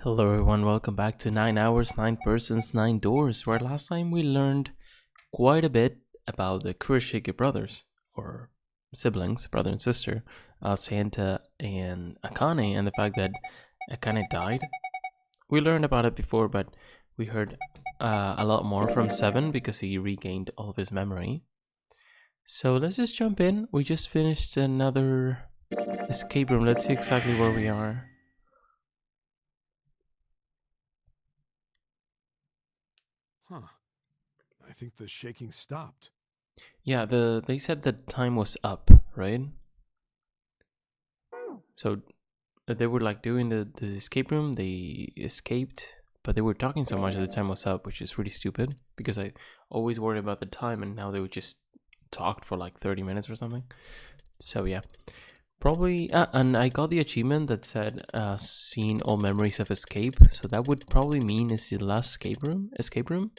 Hello everyone, welcome back to 9 Hours, 9 Persons, 9 Doors, where last time we learned quite a bit about the Kurashige brothers, or siblings, brother and sister, Santa and Akane, and the fact that Akane died. We learned about it before, but we heard a lot more from Seven because he regained all of his memory. So let's just jump in. We just finished another escape room. Let's see exactly where we are. Huh. I think the shaking stopped. Yeah, they said the time was up, right? So they were like doing the escape room, they escaped, but they were talking so much that the time was up, which is really stupid because I always worry about the time and now they would just talked for like 30 minutes or something. So yeah. Probably and I got the achievement that said seen all memories of escape, so that would probably mean it's the last escape room.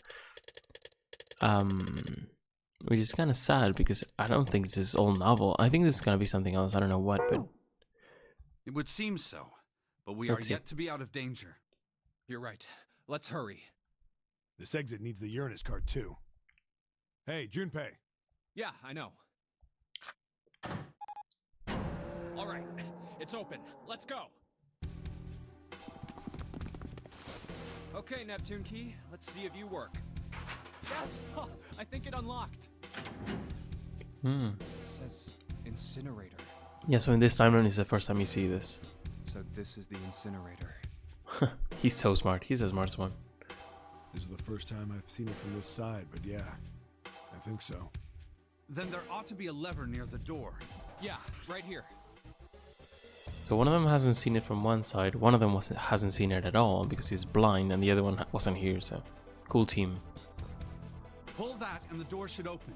Which is kind of sad because I don't think this is all novel. I think this is gonna be something else. I don't know what, but It would seem so, but we are yet to be out of danger. You're right. Let's hurry. This exit needs the Uranus card too. Hey, Junpei. Yeah, I know. All right, it's open. Let's go. Okay, Neptune Key, let's see if you work. Yes, I think it unlocked. It says incinerator. Yeah. So in this timeline is the first time you see this. So this is the incinerator. He's so smart. He's the smartest one. This is the first time I've seen it from this side, but yeah, I think so. Then there ought to be a lever near the door. Yeah, right here. So one of them hasn't seen it from one side. One of them hasn't seen it at all because he's blind, and the other one wasn't here. So, cool team. Pull that and the door should open.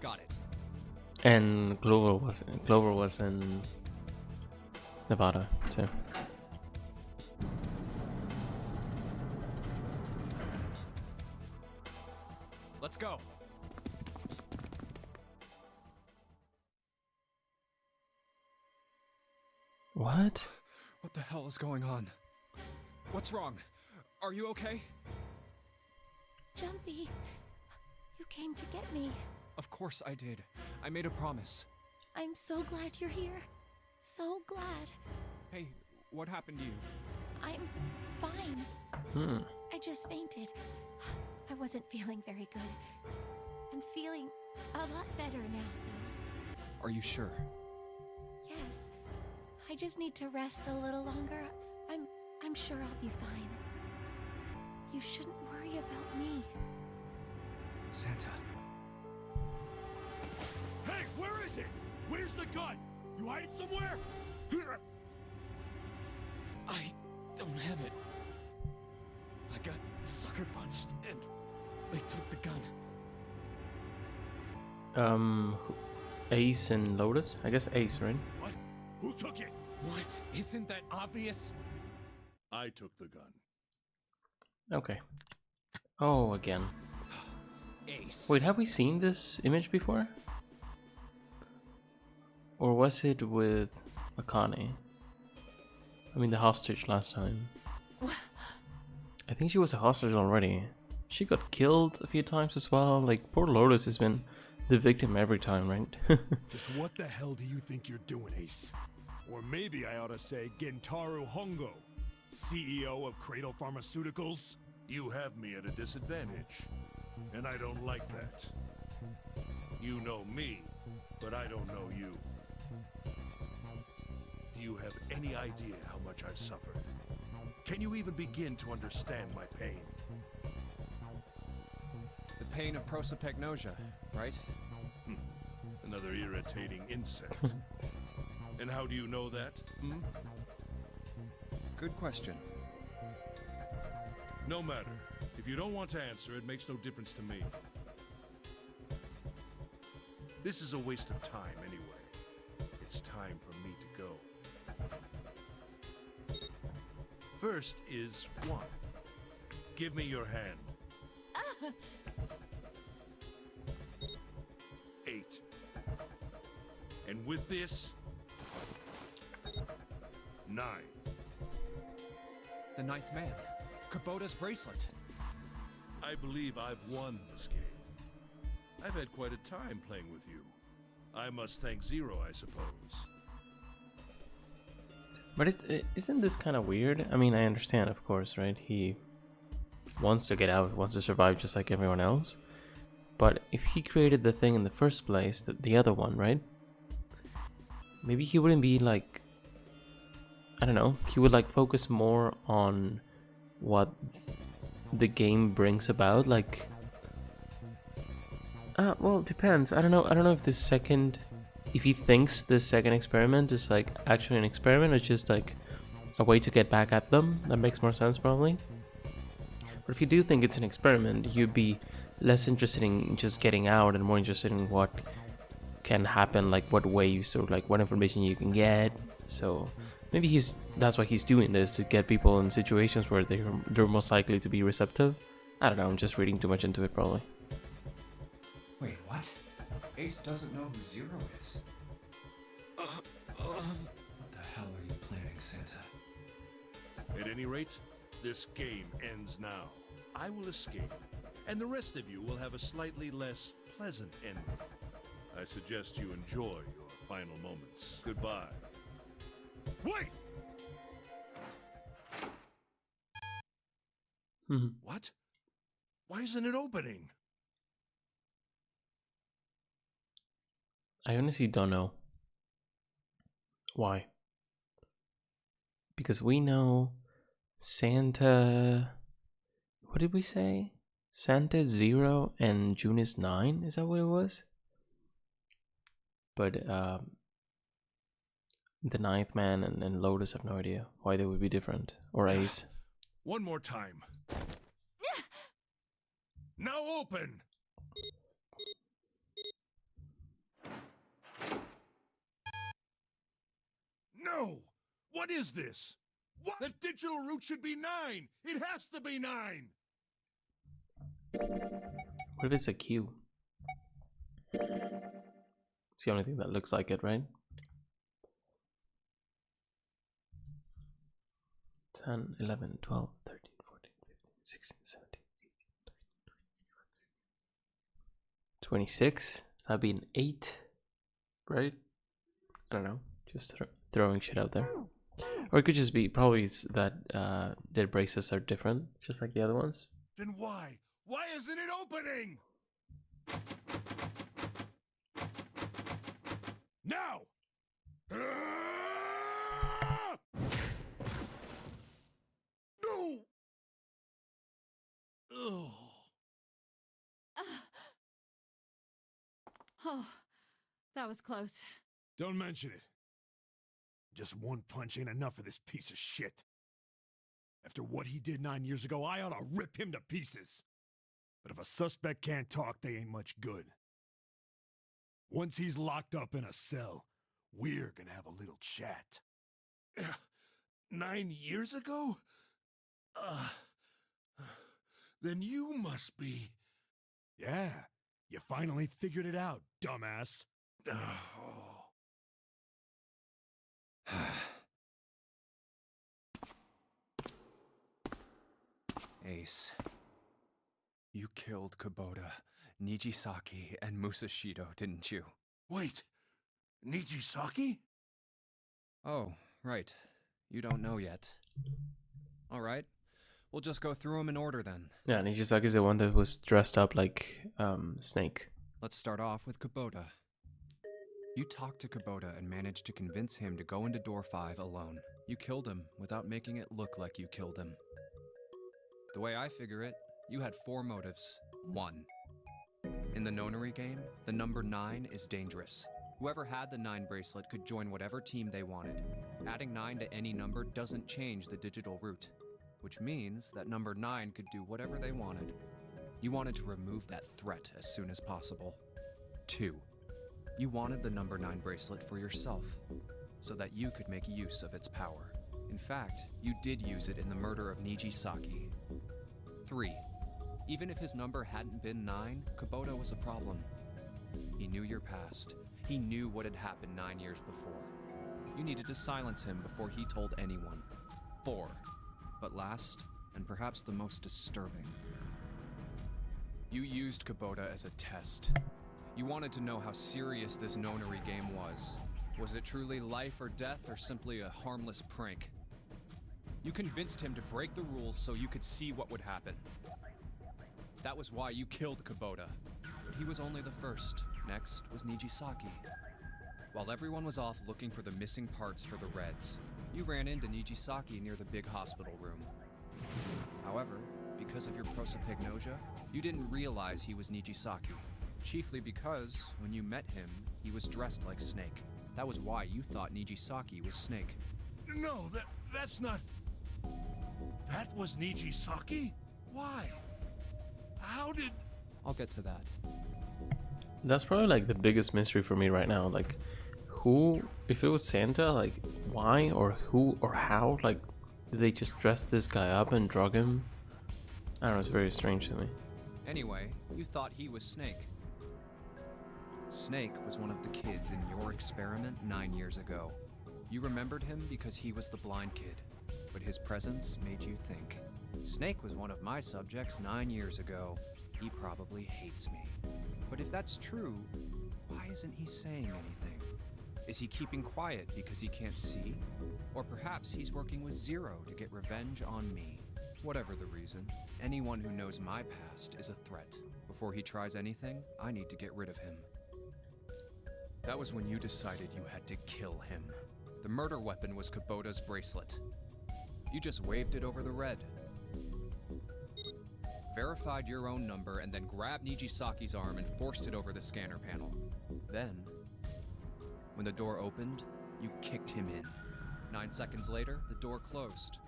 Got it. And Clover was in Nevada too. Let's go. What? What the hell is going on? What's wrong? Are you okay? Jumpy, you came to get me. Of course I did. I made a promise. I'm so glad you're here. So glad. Hey, what happened to you? I'm fine. I just fainted. I wasn't feeling very good. I'm feeling a lot better now, though. Are you sure? Yes. I just need to rest a little longer. I'm sure I'll be fine. You shouldn't worry about me. Santa. Hey, where is it? Where's the gun? You hide it somewhere? I don't have it. I got sucker punched and they took the gun. Ace and Lotus. I guess Ace, right? What? Who took it? What? Isn't that obvious? I took the gun. Okay. Oh, again. Ace. Wait, have we seen this image before? Or was it with Akane? I mean, the hostage last time. I think she was a hostage already. She got killed a few times as well. Like, poor Lotus has been the victim every time, right? Just what the hell do you think you're doing, Ace? Or maybe I ought to say Gentaro Hongo, CEO of Cradle Pharmaceuticals. You have me at a disadvantage, and I don't like that. You know me, but I don't know you. Do you have any idea how much I've suffered? Can you even begin to understand my pain? The pain of prosopagnosia, right? Another irritating insect. And how do you know that? Good question. No matter. If you don't want to answer, it makes no difference to me. This is a waste of time anyway. It's time for me to go. First is 1. Give me your hand. 8. And with this, 9. The ninth man. Kubota's bracelet. I believe I've won this game. I've had quite a time playing with you. I must thank Zero, I suppose. But isn't this kind of weird? I mean, I understand, of course, right? He wants to get out, wants to survive just like everyone else. But if he created the thing in the first place, the other one, right? Maybe he wouldn't be like, I don't know, he would like focus more on what the game brings about, like well, it depends. I don't know if this second, if he thinks this second experiment is like actually an experiment or just like a way to get back at them. That makes more sense probably. But if you do think it's an experiment, you'd be less interested in just getting out and more interested in what can happen, like what ways or like what information you can get. So maybe that's why he's doing this, to get people in situations where they're most likely to be receptive. I don't know, I'm just reading too much into it probably. Wait, what? Ace doesn't know who Zero is. What the hell are you planning, Santa? At any rate, this game ends now. I will escape, and the rest of you will have a slightly less pleasant ending. I suggest you enjoy your final moments. Goodbye. Wait! What? Why isn't it opening? I honestly don't know. Why? Because we know Santa... What did we say? Santa 0 and June is 9? Is that what it was? But the ninth man and Lotus have no idea why they would be different. Or Ace. One more time. Now open! No! What is this? What? The digital root should be 9! It has to be 9! What if it's a Q? It's the only thing that looks like it, right? 10, 11, 12, 13, 14, 15, 16, 17, 18, 19, 26. That'd be an 8, right? I don't know. Just throwing shit out there. Or it could just be, probably it's that their braces are different, just like the other ones. Then why? Why isn't it opening? Now! No! Ugh. Oh, that was close. Don't mention it. Just one punch ain't enough for this piece of shit. After what he did 9 years ago, I ought to rip him to pieces. But if a suspect can't talk, they ain't much good. Once he's locked up in a cell, we're gonna have a little chat. 9 years ago? Then you must be... Yeah, you finally figured it out, dumbass. Ace. You killed Kubota, Nijisaki, and Musashido, didn't you? Wait, Nijisaki? Oh, right. You don't know yet. Alright. We'll just go through them in order then. Yeah, Nijisaki is the one that was dressed up like Snake. Let's start off with Kubota. You talked to Kubota and managed to convince him to go into door 5 alone. You killed him without making it look like you killed him. The way I figure it, you had 4 motives. 1. In the nonary game, the number 9 is dangerous. Whoever had the 9 bracelet could join whatever team they wanted. Adding 9 to any number doesn't change the digital root, which means that number 9 could do whatever they wanted. You wanted to remove that threat as soon as possible. 2. You wanted the number 9 bracelet for yourself, so that you could make use of its power. In fact, you did use it in the murder of Nijisaki. 3. Even if his number hadn't been 9, Kubota was a problem. He knew your past. He knew what had happened 9 years before. You needed to silence him before he told anyone. 4. But last, and perhaps the most disturbing. You used Kubota as a test. You wanted to know how serious this nonary game was. Was it truly life or death, or simply a harmless prank? You convinced him to break the rules so you could see what would happen. That was why you killed Kubota. But he was only the first. Next was Nijisaki. While everyone was off looking for the missing parts for the Reds, you ran into Nijisaki near the big hospital room. However, because of your prosopagnosia, you didn't realize he was Nijisaki. Chiefly because, when you met him, he was dressed like Snake. That was why you thought Nijisaki was Snake. No, that's not... That was Nijisaki? Why? How did... I'll get to that. That's probably like the biggest mystery for me right now. Like, who, if it was Santa, like, why or who or how? Like, did they just dress this guy up and drug him? I don't know, it's very strange to me. Anyway, you thought he was Snake. Snake was one of the kids in your experiment 9 years ago. You remembered him because he was the blind kid, but his presence made you think. Snake was one of my subjects 9 years ago. He probably hates me. But if that's true, why isn't he saying anything? Is he keeping quiet because he can't see? Or perhaps he's working with Zero to get revenge on me. Whatever the reason, anyone who knows my past is a threat. Before he tries anything, I need to get rid of him. That was when you decided you had to kill him. The murder weapon was Kubota's bracelet. You just waved it over the red. Verified your own number and then grabbed Nijisaki's arm and forced it over the scanner panel. Then, when the door opened, you kicked him in. 9 seconds later, the door closed.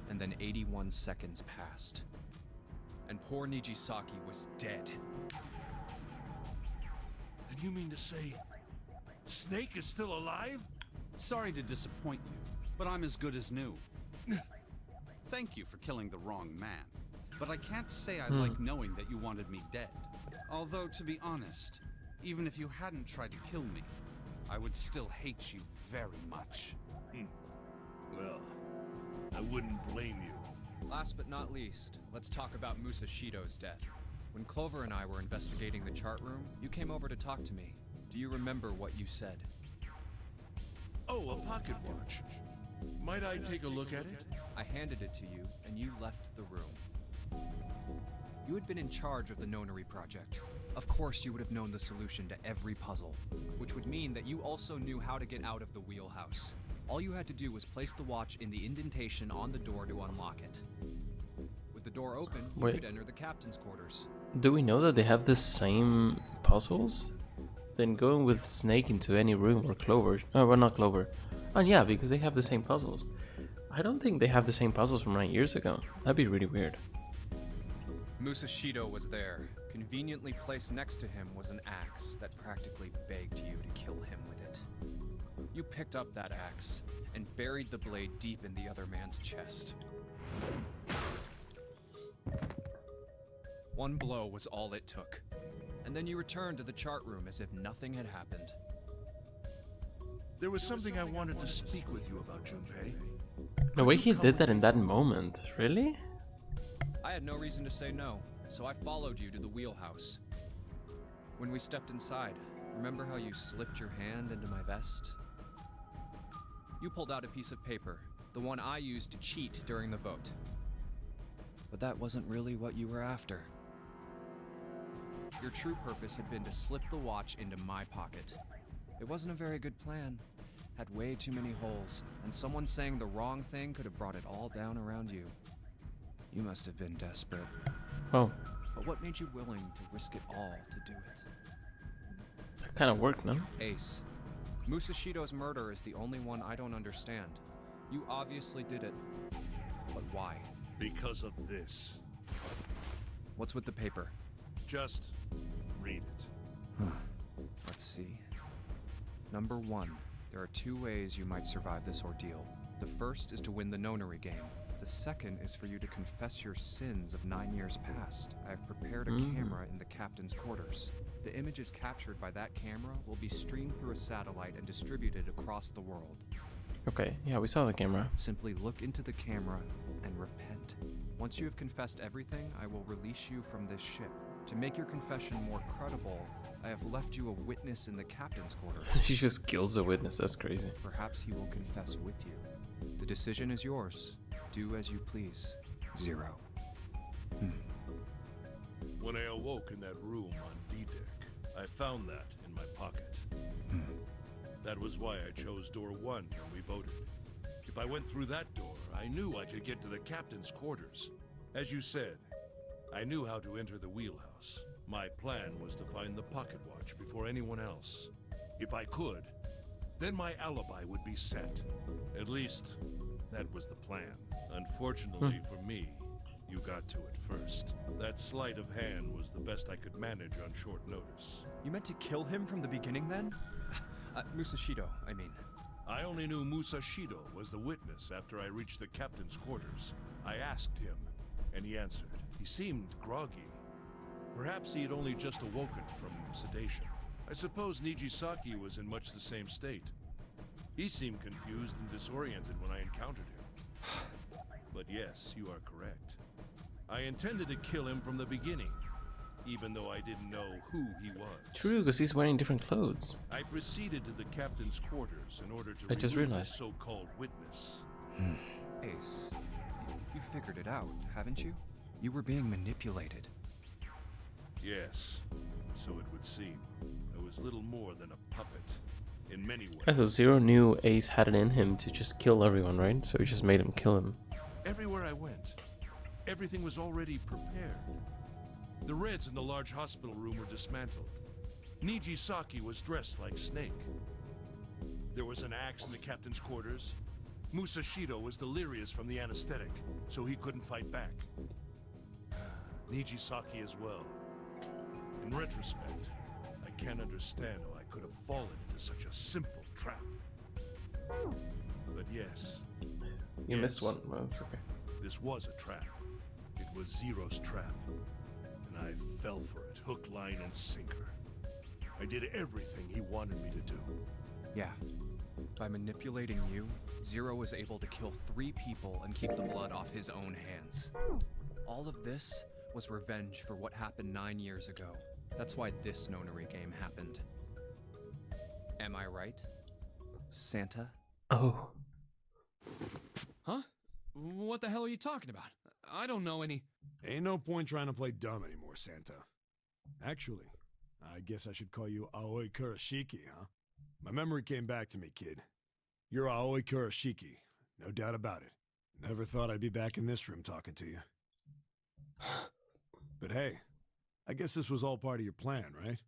And then 81 seconds passed. And poor Nijisaki was dead. And you mean to say... Snake is still alive? Sorry to disappoint you, but I'm as good as new. Thank you for killing the wrong man, but I can't say I like knowing that you wanted me dead. Although, to be honest, even if you hadn't tried to kill me, I would still hate you very much. Well, I wouldn't blame you. Last but not least, let's talk about Musashido's death. When Clover and I were investigating the chart room, you came over to talk to me. Do you remember what you said? Oh, a pocket watch. Might I take a look at it? I handed it to you, and you left the room. You had been in charge of the Nonary project. Of course you would have known the solution to every puzzle, which would mean that you also knew how to get out of the wheelhouse. All you had to do was place the watch in the indentation on the door to unlock it. With the door open, you could enter the captain's quarters. Do we know that they have the same puzzles? Then going with Snake into any room or Clover... Oh, well, not Clover. Oh, yeah, because they have the same puzzles. I don't think they have the same puzzles from 9 years ago. That'd be really weird. Musashido was there. Conveniently placed next to him was an axe that practically begged you to kill him with it. You picked up that axe and buried the blade deep in the other man's chest. One blow was all it took. And then you returned to the chart room as if nothing had happened. There was something I wanted to speak with you about, Junpei. The way he did that in that moment, really? I had no reason to say no, so I followed you to the wheelhouse. When we stepped inside, remember how you slipped your hand into my vest? You pulled out a piece of paper, the one I used to cheat during the vote. But that wasn't really what you were after. Your true purpose had been to slip the watch into my pocket. It wasn't a very good plan. Had way too many holes, and someone saying the wrong thing could have brought it all down around you. You must have been desperate. Oh. But what made you willing to risk it all to do it? That kind of worked, no? Ace, Musashido's murder is the only one I don't understand. You obviously did it. But why? Because of this. What's with the paper? Just read it. Let's see. Number 1, there are 2 ways you might survive this ordeal. The first is to win the Nonary game. The second is for you to confess your sins of 9 years past. I have prepared a camera in the captain's quarters. The images captured by that camera will be streamed through a satellite and distributed across the world. Okay, yeah, we saw the camera. Simply look into the camera and repent. Once you have confessed everything, I will release you from this ship. To make your confession more credible, I have left you a witness in the captain's quarters. She just kills a witness, that's crazy. Perhaps he will confess with you. The decision is yours. Do as you please. Zero. When I awoke in that room on D-Deck, I found that in my pocket. That was why I chose door 1 when we voted. If I went through that door, I knew I could get to the captain's quarters. As you said, I knew how to enter the wheelhouse. My plan was to find the pocket watch before anyone else. If I could, then my alibi would be set. At least, that was the plan. Unfortunately for me, you got to it first. That sleight of hand was the best I could manage on short notice. You meant to kill him from the beginning then? Musashido, I mean. I only knew Musashido was the witness after I reached the captain's quarters. I asked him, and he answered. He seemed groggy. Perhaps he had only just awoken from sedation. I suppose Nijisaki was in much the same state. He seemed confused and disoriented when I encountered him. But yes, you are correct. I intended to kill him from the beginning, even though I didn't know who he was. True, because he's wearing different clothes. I proceeded to the captain's quarters in order to I just remove the realized. so-called witness. Ace, you figured it out, haven't you? You were being manipulated. Yes, so it would seem. I was little more than a puppet, in many ways. So Zero knew Ace had it in him to just kill everyone, right? So he just made him kill him. Everywhere I went, everything was already prepared. The Reds in the large hospital room were dismantled. Nijisaki was dressed like Snake. There was an axe in the captain's quarters. Musashido was delirious from the anesthetic, so he couldn't fight back. Nijisaki as well. In retrospect, I can't understand how I could have fallen into such a simple trap. But yes. You missed yes, one. Well, that's okay. This was a trap. It was Zero's trap. And I fell for it, hook, line, and sinker. I did everything he wanted me to do. Yeah. By manipulating you, Zero was able to kill 3 people and keep the blood off his own hands. All of this was revenge for what happened 9 years ago. That's why this nonary game happened. Am I right, Santa? Oh. Huh? What the hell are you talking about? I don't know any... Ain't no point trying to play dumb anymore, Santa. Actually, I guess I should call you Aoi Kurashiki, huh? My memory came back to me, kid. You're Aoi Kurashiki, no doubt about it. Never thought I'd be back in this room talking to you. But hey, I guess this was all part of your plan, right?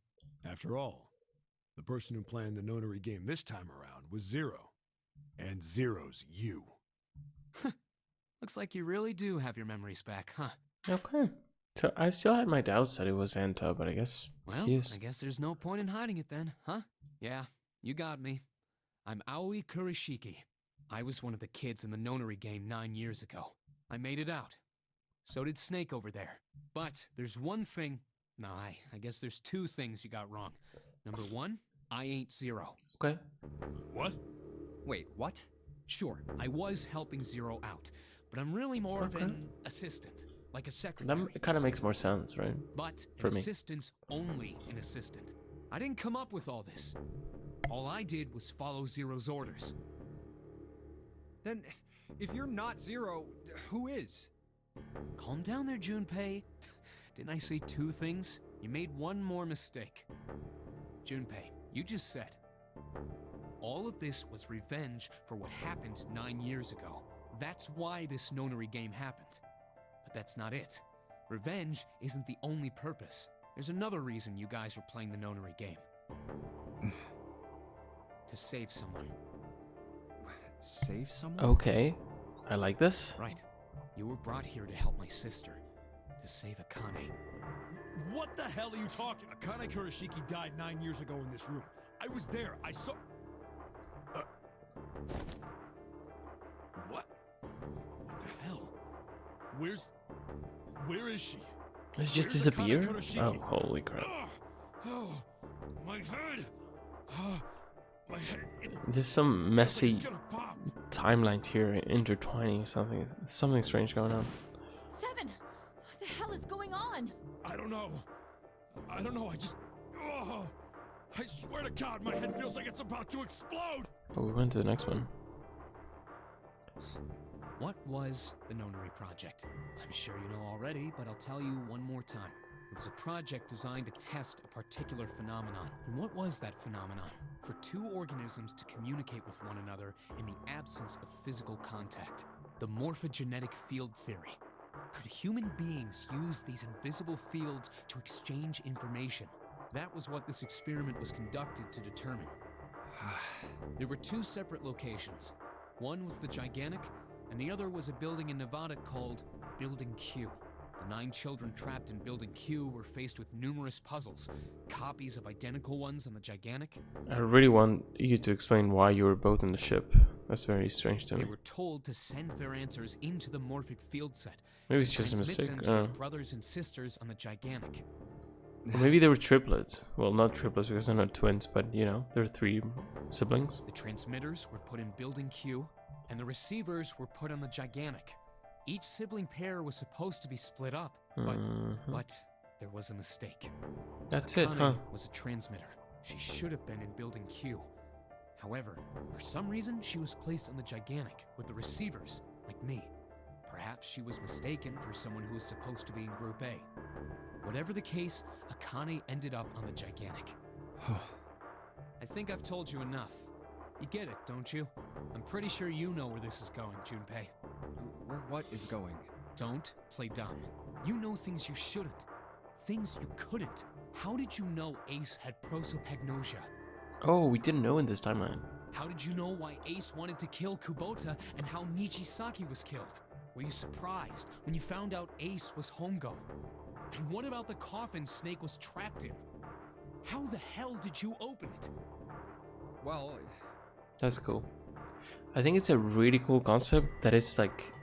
After all, the person who planned the nonary game this time around was Zero. And Zero's you. Looks like you really do have your memories back, huh? Okay. So I still had my doubts that it was Santa, but I guess Well, he is. I guess there's no point in hiding it then, huh? Yeah, you got me. I'm Aoi Kurashiki. I was one of the kids in the nonary game 9 years ago. I made it out. So did Snake over there. But there's one thing... No, I guess there's 2 things you got wrong. Number 1, I ain't Zero. Okay. What? Wait, what? Sure, I was helping Zero out, but I'm really more of an assistant, like a secretary. That kind of makes more sense, right? But For an me. assistant's only an assistant. I didn't come up with all this. All I did was follow Zero's orders. Then, if you're not Zero, who is? Calm down there, Junpei. Didn't I say 2 things? You made one more mistake. Junpei, you just said, all of this was revenge for what happened 9 years ago. That's why this nonary game happened. But that's not it. Revenge isn't the only purpose. There's another reason you guys were playing the nonary game. To save someone. Save someone? Okay. I like this. Right. You were brought here to help my sister. To save Akane. What the hell are you talking? Akane Kurashiki died 9 years ago in this room. I was there. I saw... What? What the hell? Where is she? It's just Where's Akane disappeared? Kurashiki? Oh, holy crap. Oh, my head! My head, There's some it's messy gonna pop. timelines here intertwining or something. Something strange going on. 7! What the hell is going on? I don't know. I don't know. I just. Oh, I swear to God, my head feels like it's about to explode. Oh, we went to the next one. What was the Nonary Project? I'm sure you know already, but I'll tell you one more time. It was a project designed to test a particular phenomenon. And what was that phenomenon? For two organisms to communicate with one another in the absence of physical contact. The morphogenetic field theory. Could human beings use these invisible fields to exchange information? That was what this experiment was conducted to determine. There were two separate locations. One was the Gigantic, and the other was a building in Nevada called Building Q. The 9 children trapped in Building Q were faced with numerous puzzles, copies of identical ones on the Gigantic. I really want you to explain why you were both in the ship. That's very strange to me. They were told to send their answers into the morphic field set. Maybe it's just a transmit mistake. them to their brothers and sisters on the Gigantic. Or maybe they were triplets. Well, not triplets because they're not twins, but you know, there are 3 siblings. The transmitters were put in Building Q, and the receivers were put on the Gigantic. Each sibling pair was supposed to be split up, but there was a mistake. That's it, Akane huh? was a transmitter. She should have been in Building Q. However, for some reason, she was placed on the Gigantic with the receivers, like me. Perhaps she was mistaken for someone who was supposed to be in Group A. Whatever the case, Akane ended up on the Gigantic. I think I've told you enough. You get it, don't you? I'm pretty sure you know where this is going, Junpei. Where what is going? Don't play dumb. You know things you shouldn't. Things you couldn't. How did you know Ace had prosopagnosia? Oh, we didn't know in this timeline. How did you know why Ace wanted to kill Kubota and how Nichisaki was killed? Were you surprised when you found out Ace was Hongo? And what about the coffin Snake was trapped in? How the hell did you open it? Well, That's cool. I think it's a really cool concept that is like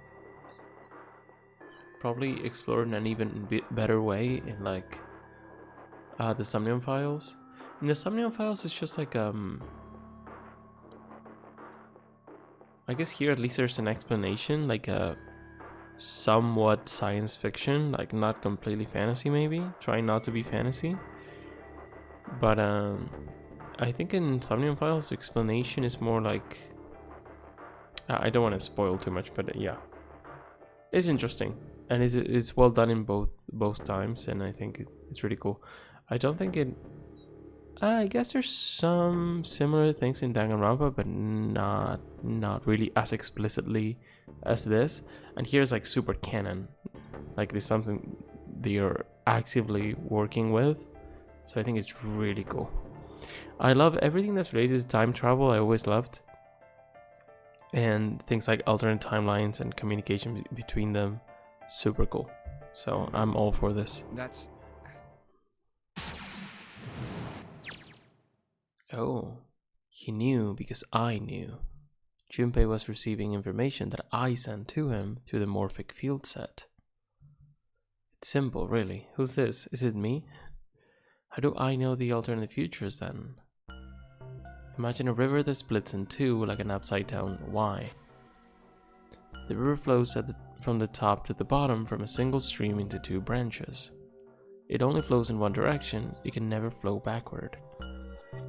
probably explored in an even better way in like the Somnium Files. In the Somnium Files, it's just like I guess here at least there's an explanation, like a somewhat science fiction, like not completely fantasy, maybe trying not to be fantasy. But I think in Somnium Files, explanation is more like I don't want to spoil too much, but yeah, it's interesting and it's well done in both times, and I think it's really cool. I don't think it. I guess there's some similar things in Danganronpa, but not really as explicitly as this. And here's like super canon, like there's something they are actively working with. So I think it's really cool. I love everything that's related to time travel. I always loved, and things like alternate timelines and communication between them, super cool. So I'm all for this. that's... Oh, he knew because I knew. Junpei was receiving information that I sent to him through the morphic field set. It's simple, really. Who's this? Is it me? How do I know the alternate futures then? Imagine a river that splits in two like an upside down Y. The river flows from the top to the bottom from a single stream into 2 branches. It only flows in one direction, it can never flow backward.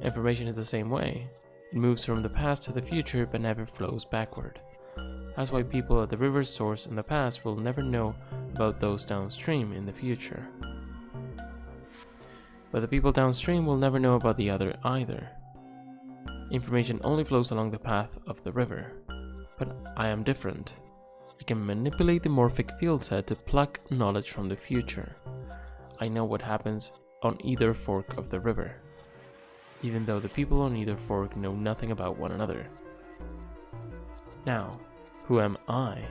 Information is the same way. It moves from the past to the future but never flows backward. That's why people at the river's source in the past will never know about those downstream in the future. But the people downstream will never know about the other either. Information only flows along the path of the river. But I am different. I can manipulate the morphic field set to pluck knowledge from the future. I know what happens on either fork of the river, even though the people on either fork know nothing about one another. Now, who am I?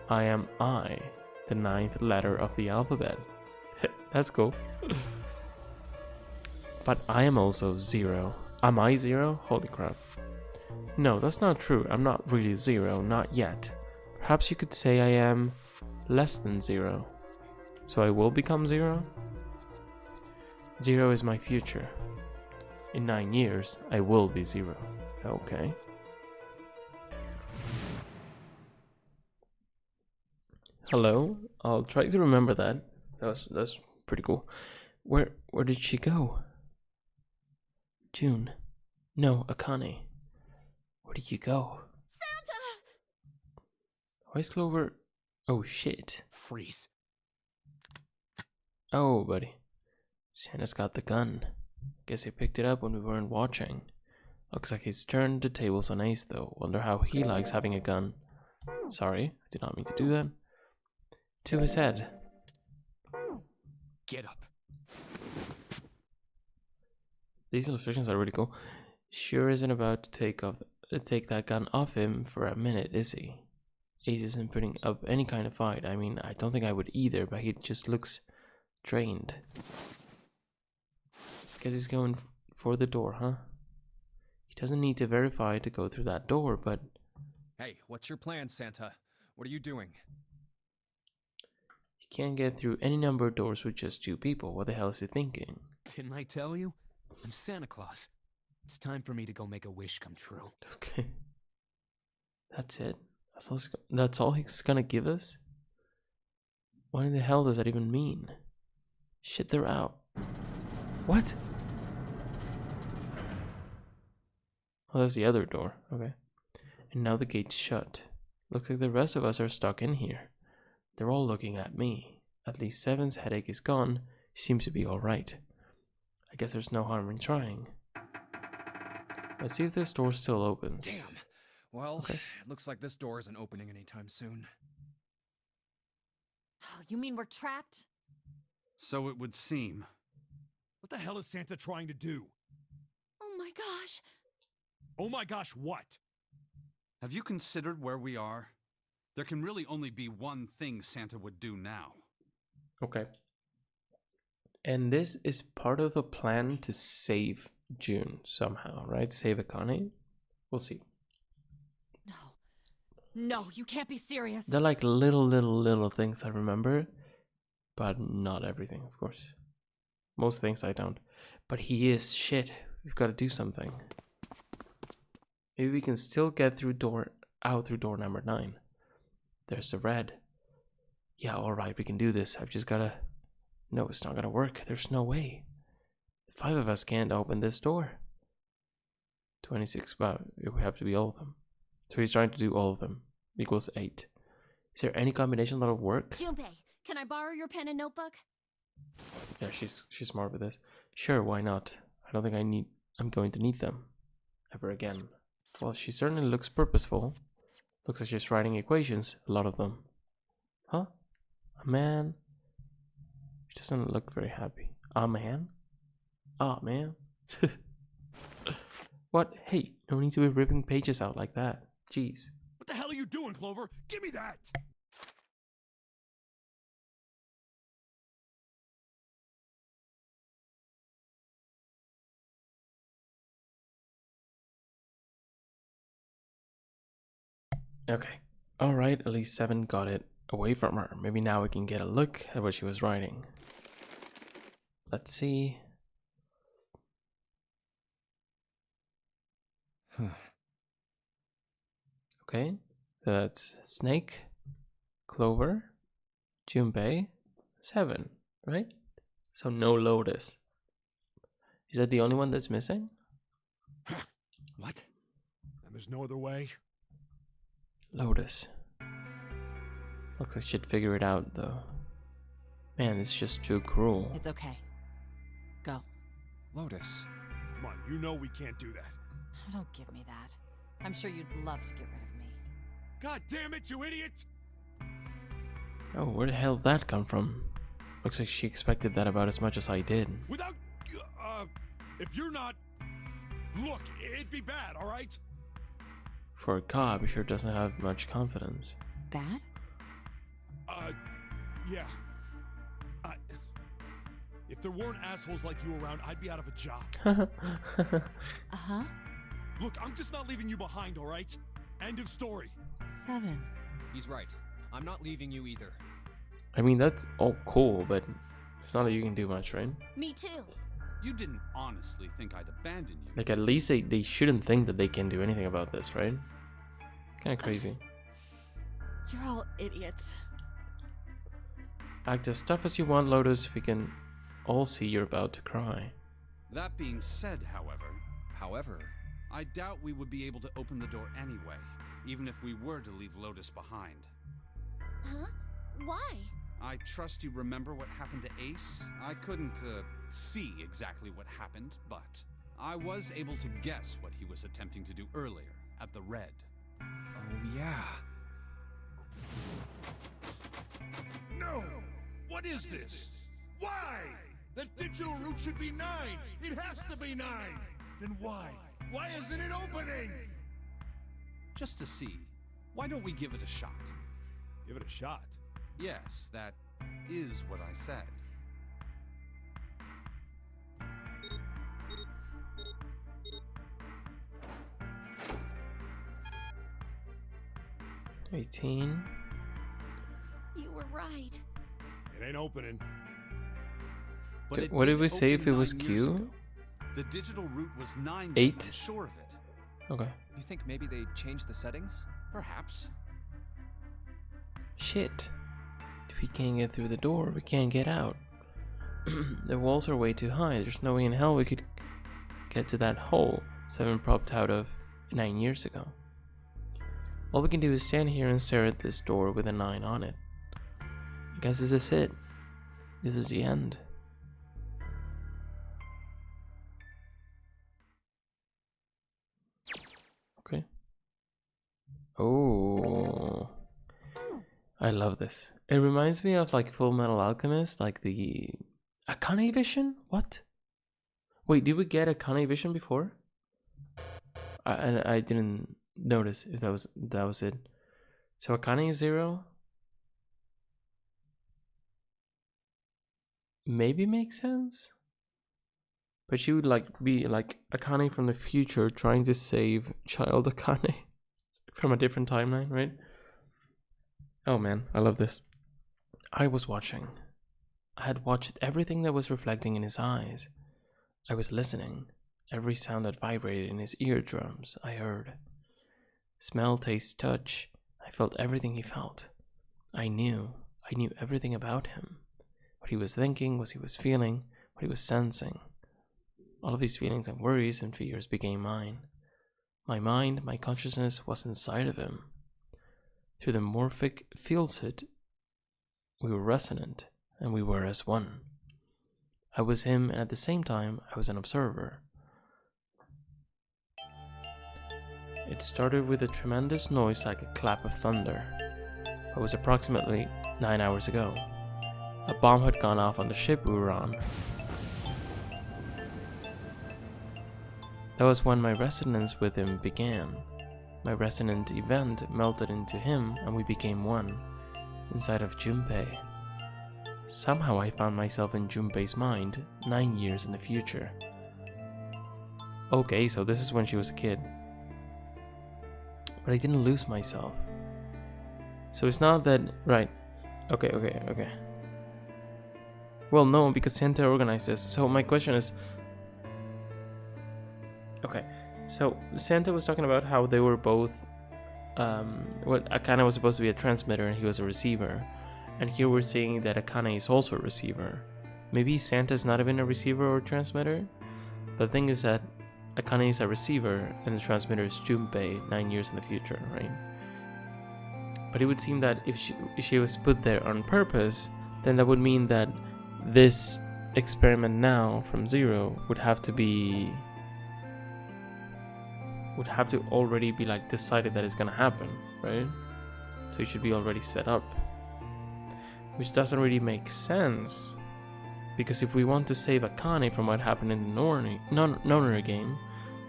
I am I, the 9th letter of the alphabet. That's cool. But I am also 0. Am I 0? Holy crap. No, that's not true. I'm not really 0, not yet. Perhaps you could say I am less than 0. So I will become 0? 0 is my future. In 9 years, I will be 0. Okay. Hello? I'll try to remember that. That's pretty cool. Where did she go? June. No, Akane. Where did you go? Santa! Why is Clover? Oh shit. Freeze. Oh, buddy. Santa's got the gun. Guess he picked it up when we weren't watching. Looks like he's turned the tables on Ace though. Wonder how he likes having a gun. Sorry, I did not mean to do that. To his head. Get up. These illustrations are really cool. Sure isn't about to take that gun off him for a minute, is he? Ace isn't putting up any kind of fight. I mean, I don't think I would either, but he just looks trained. Guess he's going for the door, huh? He doesn't need to verify to go through that door, but... Hey, what's your plan, Santa? What are you doing? He can't get through any number of doors with just 2 people. What the hell is he thinking? Didn't I tell you? I'm Santa Claus. It's time for me to go make a wish come true. Okay. That's it? That's all he's gonna give us? What in the hell does that even mean? Shit, they're out. What? Oh, that's the other door. Okay. And now the gate's shut. Looks like the rest of us are stuck in here. They're all looking at me. At least Seven's headache is gone. He seems to be alright. I guess there's no harm in trying. Let's see if this door still opens. Damn. Well, Okay. it looks like this door isn't opening anytime soon. You mean we're trapped? So it would seem. What the hell is Santa trying to do? Oh my gosh. Oh my gosh, what? Have you considered where we are? There can really only be one thing Santa would do now. Okay. And this is part of the plan to save June somehow, right? Save Akane? We'll see. No. No, you can't be serious. They're like little things I remember, but not everything, of course. Most things I don't. But he is shit. We've got to do something. Maybe we can still get through out through door number 9. There's the red. Yeah, alright, we can do this. I've just gotta... No, it's not gonna work. There's no way. The 5 of us can't open this door. 26, well, it would have to be all of them. So he's trying to do all of them. Equals 8. Is there any combination that'll work? Junpei, can I borrow your pen and notebook? Yeah, she's smart with this. Sure, why not? I don't think I'm going to need them. Ever again. Well, she certainly looks purposeful. Looks like she's writing equations, a lot of them. Huh? A man? She doesn't look very happy. A man? Ah, man. What? Hey, no need to be ripping pages out like that. Jeez. What the hell are you doing, Clover? Give me that! Okay. Alright, at least 7 got it away from her. Maybe now we can get a look at what she was writing. Let's see. Okay. That's Snake, Clover, Junpei, 7, right? So no Lotus. Is that the only one that's missing? What? And there's no other way? Lotus. Looks like she'd figure it out, though. Man, it's just too cruel. It's okay. Go. Lotus. Come on, you know we can't do that. Oh, don't give me that. I'm sure you'd love to get rid of me. God damn it, you idiot! Oh, where the hell did that come from? Looks like she expected that about as much as I did. Without... if you're not... Look, it'd be bad, alright? For a cop, he sure doesn't have much confidence. Bad? Yeah. If there weren't assholes like you around, I'd be out of a job. Uh-huh. Look, I'm just not leaving you behind, alright? End of story. 7. He's right. I'm not leaving you either. I mean, that's all cool, but it's not that you can do much, right? Me too. You didn't honestly think I'd abandon you. Like, at least they shouldn't think that they can do anything about this, right? Kind of crazy. You're all idiots. Act as tough as you want, Lotus. We can all see you're about to cry. That being said, however, I doubt we would be able to open the door anyway, even if we were to leave Lotus behind. Huh? Why? I trust you remember what happened to Ace? I couldn't, see exactly what happened, but I was able to guess what he was attempting to do earlier at the Red. Oh, yeah. No! What is this? Why? The digital route should be 9! It has to be 9! Then why? Why isn't it opening? Just to see, why don't we give it a shot? Give it a shot. Yes, that is what I said. $18. You were right. It ain't opening. But it What did we say if open it was 9 years Q? ago. The digital route was 9. 8? I'm sure of it. Okay. You think maybe they changed the settings? Perhaps. Shit. If we can't get through the door, we can't get out. The walls are way too high. There's no way in hell we could get to that hole 7 propped out of 9 years ago. All we can do is stand here and stare at this door with a 9 on it. I guess this is it. This is the end. Okay. Oh. I love this. It reminds me of like Full Metal Alchemist, like the Akane vision? What? Wait, did we get Akane vision before? I didn't notice if that was it. So Akane is 0. Maybe makes sense. But she would like be like Akane from the future trying to save child Akane from a different timeline, right? Oh man, I love this. I was watching. I had watched everything that was reflecting in his eyes. I was listening. Every sound that vibrated in his eardrums, I heard. Smell, taste, touch. I felt everything he felt. I knew everything about him. What he was thinking, what he was feeling, what he was sensing. All of these feelings and worries and fears became mine. My mind, my consciousness was inside of him. Through the morphic field-set, we were resonant, and we were as one. I was him, and at the same time, I was an observer. It started with a tremendous noise like a clap of thunder. It was approximately 9 hours ago. A bomb had gone off on the ship we were on. That was when my resonance with him began. My resonant event melted into him and we became one, inside of Junpei. Somehow I found myself in Junpei's mind, 9 years in the future. Okay, so this is when she was a kid. But I didn't lose myself. So it's not that... Right. Okay. Well, no, because Santa organized this. So my question is... Okay. So Santa was talking about how they were both... Akane was supposed to be a transmitter and he was a receiver. And here we're seeing that Akane is also a receiver. Maybe Santa's not even a receiver or transmitter? But the thing is that Akane is a receiver and the transmitter is Junpei 9 years in the future, right? But it would seem that if she was put there on purpose, then that would mean that this experiment now from 0 would have to already be like decided that it's gonna happen, right? So it should be already set up. Which doesn't really make sense. Because if we want to save Akane from what happened in the Nonary game,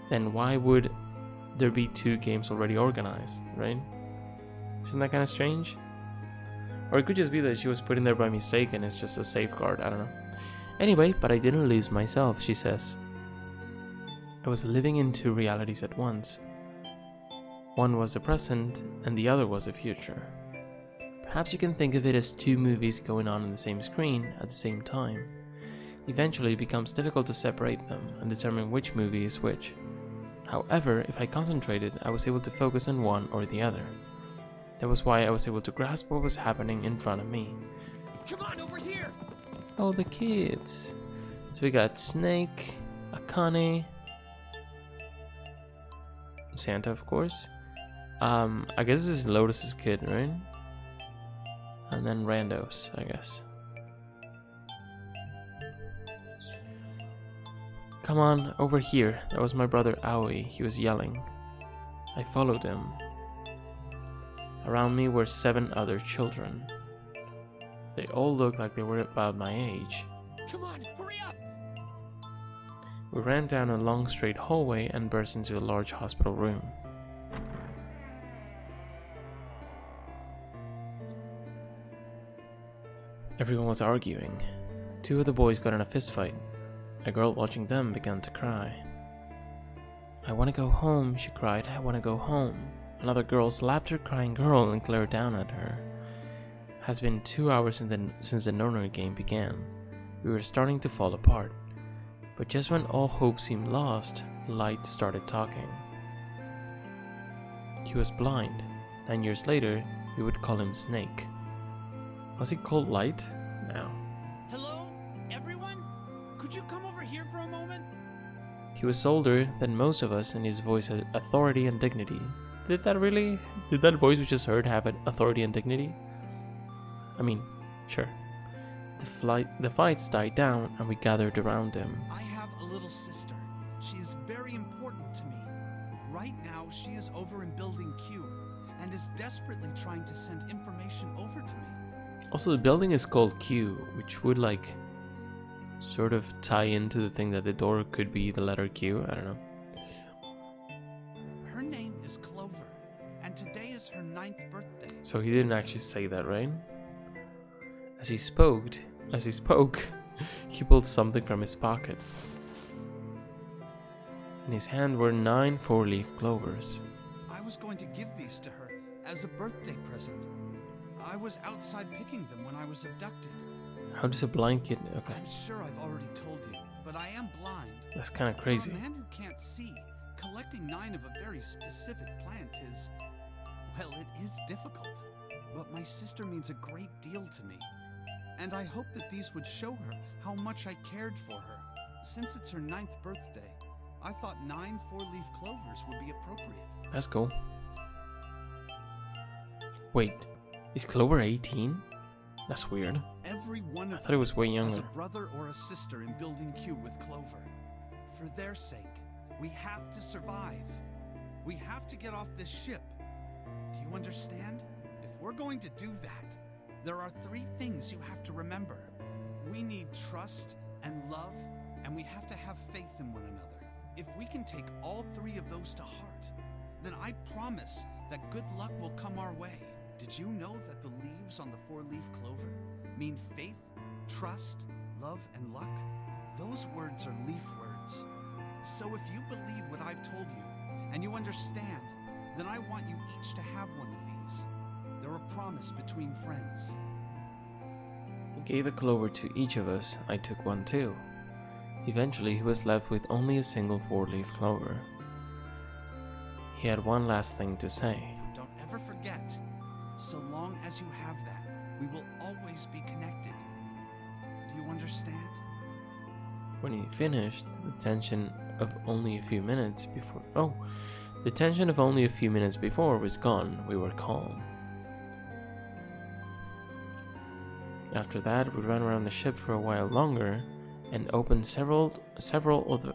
then why would there be 2 games already organized, right? Isn't that kind of strange? Or it could just be that she was put in there by mistake and it's just a safeguard, I don't know. Anyway, but I didn't lose myself, she says. I was living in 2 realities at once. One was the present and the other was the future. Perhaps you can think of it as 2 movies going on the same screen at the same time. Eventually, it becomes difficult to separate them and determine which movie is which. However, if I concentrated, I was able to focus on one or the other. That was why I was able to grasp what was happening in front of me. Come on, over here! Oh, the kids. So we got Snake, Akane, Santa, of course. I guess this is Lotus's kid, right? And then randos, I guess. Come on, over here. That was my brother Aoi. He was yelling. I followed him. Around me were 7 other children. They all looked like they were about my age. Come on, hurry up! We ran down a long straight hallway and burst into a large hospital room. Everyone was arguing. 2 of the boys got in a fistfight. A girl watching them began to cry. I want to go home, she cried. I want to go home. Another girl slapped her crying girl and glared down at her. It has been 2 hours since the Nono game began. We were starting to fall apart. But just when all hope seemed lost, Light started talking. He was blind. 9 years later, we would call him Snake. Was he called Light? No. Hello? Everyone? Could you come over here for a moment? He was older than most of us and his voice had authority and dignity. Did that voice we just heard have an authority and dignity? I mean, sure. The fights died down and we gathered around him. I have a little sister. She is very important to me. Right now, she is over in Building Q and is desperately trying to send information over to me. Also, the building is called Q, which would like sort of tie into the thing that the door could be the letter Q. I don't know. Her name is Clover, and today is her 9th birthday. So he didn't actually say that, right? As he spoke, he pulled something from his pocket. In his hand were 9 4-leaf clovers. I was going to give these to her as a birthday present. I was outside picking them when I was abducted. How does a blind kid... Okay. I'm sure I've already told you, but I am blind. That's kind of crazy. For a man who can't see, collecting 9 of a very specific plant is... well, it is difficult. But my sister means a great deal to me. And I hope that these would show her how much I cared for her. Since it's her 9th birthday, I thought 9 4-leaf clovers would be appropriate. That's cool. Wait, is Clover 18? That's weird. Every one of I thought it was way them has younger. a brother or a sister in Building Q with Clover. For their sake, we have to survive. We have to get off this ship. Do you understand? If we're going to do that, there are 3 things you have to remember. We need trust and love, and we have to have faith in one another. If we can take all 3 of those to heart, then I promise that good luck will come our way. Did you know that the leaves on the 4-leaf clover mean faith, trust, love, and luck? Those words are leaf words. So if you believe what I've told you, and you understand, then I want you each to have one of these. They're a promise between friends. He gave a clover to each of us. I took one too. Eventually, he was left with only a single 4-leaf clover. He had one last thing to say. Don't ever forget. So long as you have that, we will always be connected. Do you understand? When he finished, the tension of only a few minutes before... the tension of only a few minutes before was gone. We were calm. After that, we ran around the ship for a while longer and opened several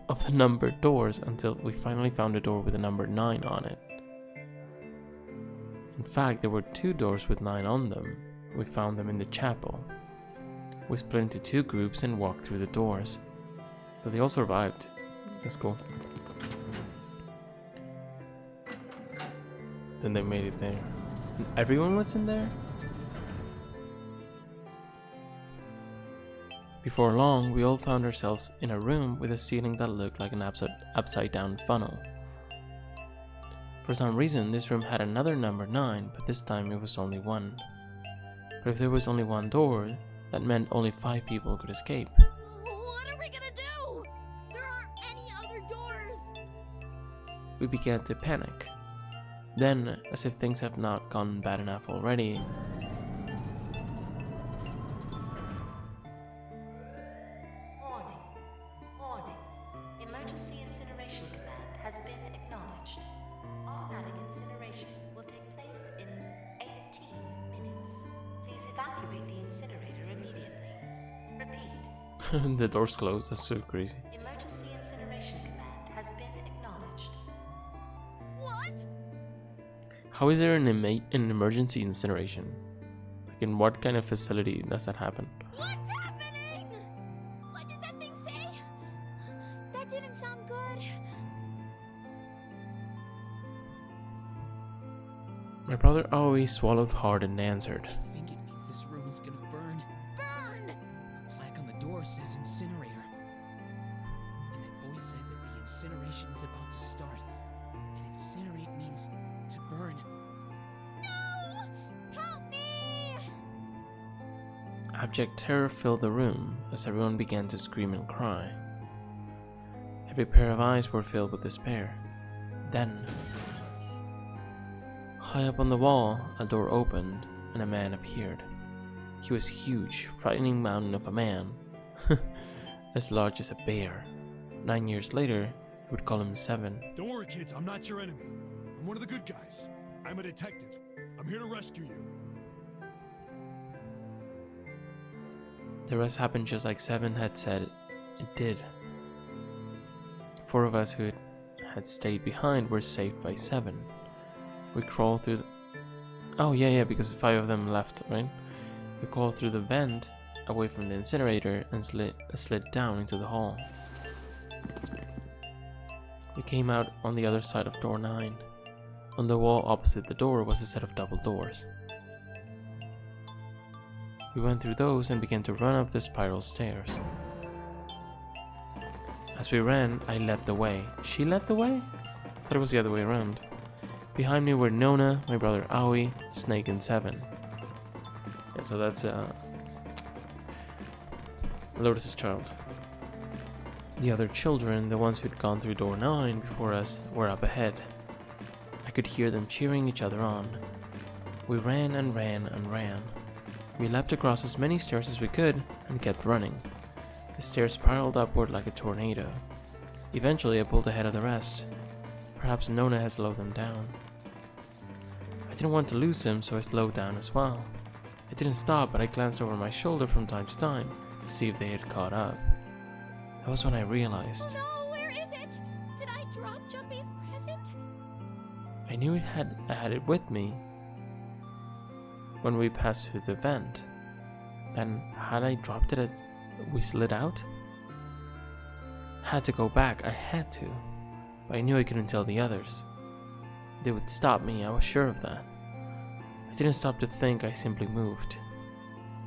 of the numbered doors until we finally found a door with the number 9 on it. In fact, there were 2 doors with 9 on them. We found them in the chapel. We split into 2 groups and walked through the doors. But they all survived. That's cool. Then they made it there. And everyone was in there? Before long, we all found ourselves in a room with a ceiling that looked like an upside down funnel. For some reason, this room had another number 9, but this time it was only 1. But if there was only 1 door, that meant only 5 people could escape. What we began to panic. Then, as if things have not gone bad enough already, Warning. Warning. Emergency incineration command has been acknowledged. Automatic incineration will take place in 18 minutes. Please evacuate the incinerator immediately. Repeat. the door's closed. That's so crazy. Emergency incineration command has been acknowledged. What? How is there an emergency incineration? Like, in what kind of facility does that happen? What's happening? What did that thing say? That didn't sound good. My brother always swallowed hard and answered. I think it means this room is gonna burn. Burn! The plaque on the door says incinerator. And that voice said that the incineration is about to start. And incinerate means to burn. No! Help me! Abject terror filled the room as everyone began to scream and cry. Every pair of eyes were filled with despair. Then, high up on the wall, a door opened and a man appeared. He was huge, frightening mountain of a man, as large as a bear. 9 years later, we would call him 7. Don't worry, kids. I'm not your enemy. I'm one of the good guys. I'm a detective. I'm here to rescue you. The rest happened just like 7 had said it did. 4 of us who had stayed behind were saved by 7. We crawled through Oh, yeah, because 5 of them left, right? We crawled through the vent away from the incinerator and slid down into the hall. We came out on the other side of door 9. On the wall opposite the door was a set of double doors. We went through those and began to run up the spiral stairs. As we ran, I led the way. She led the way? I thought it was the other way around. Behind me were Nona, my brother Aoi, Snake, and 7. Yeah, so that's Lotus's child. The other children, the ones who'd gone through door 9 before us, were up ahead. I could hear them cheering each other on. We ran and ran and ran. We leapt across as many stairs as we could and kept running. The stairs spiraled upward like a tornado. Eventually I pulled ahead of the rest. Perhaps Nona had slowed them down. I didn't want to lose him, so I slowed down as well. I didn't stop, but I glanced over my shoulder from time to time to see if they had caught up. That was when I realized. No, where is it? Did I drop Jumpy's present? I knew I had it with me when we passed through the vent. Then had I dropped it as we slid out? Had to go back, I had to. But I knew I couldn't tell the others. They would stop me, I was sure of that. I didn't stop to think, I simply moved.